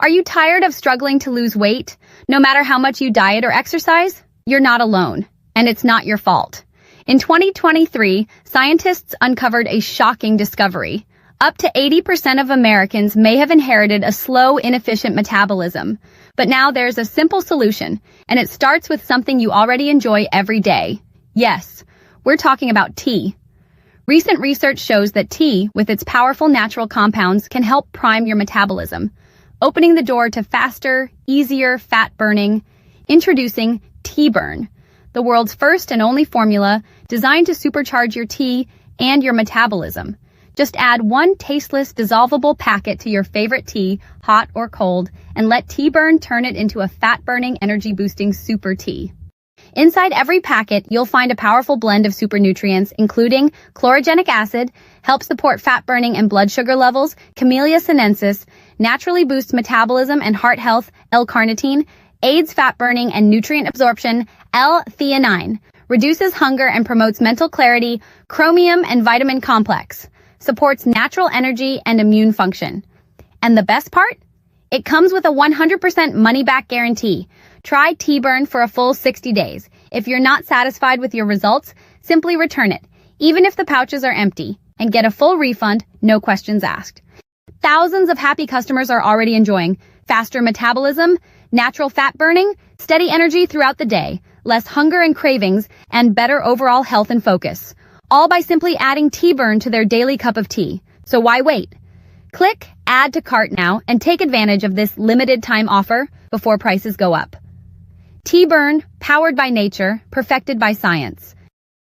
Are you tired of struggling to lose weight? No matter how much you diet or exercise, you're not alone, and it's not your fault. In 2023, scientists uncovered a shocking discovery. Up to 80% of Americans may have inherited a slow, inefficient metabolism. But now there's a simple solution, and it starts with something you already enjoy every day. Yes, we're talking about tea. Recent research shows that tea, with its powerful natural compounds, can help prime your metabolism, opening the door to faster, easier fat burning. Introducing Tea Burn, the world's first and only formula designed to supercharge your tea and your metabolism. Just add one tasteless, dissolvable packet to your favorite tea, hot or cold, and let Tea Burn turn it into a fat-burning, energy-boosting super tea. Inside every packet, you'll find a powerful blend of super nutrients, including chlorogenic acid, helps support fat burning and blood sugar levels, Camellia sinensis, naturally boosts metabolism and heart health, L-carnitine, aids fat burning and nutrient absorption, L-theanine, reduces hunger and promotes mental clarity, chromium and vitamin complex, supports natural energy and immune function. And the best part? It comes with a 100% money-back guarantee. Try Tea Burn for a full 60 days. If you're not satisfied with your results, simply return it, even if the pouches are empty, and get a full refund, no questions asked. Thousands of happy customers are already enjoying faster metabolism, natural fat burning, steady energy throughout the day, less hunger and cravings, and better overall health and focus. All by simply adding Tea Burn to their daily cup of tea. So why wait? Click Add to Cart now and take advantage of this limited time offer before prices go up. Tea Burn, powered by nature, perfected by science.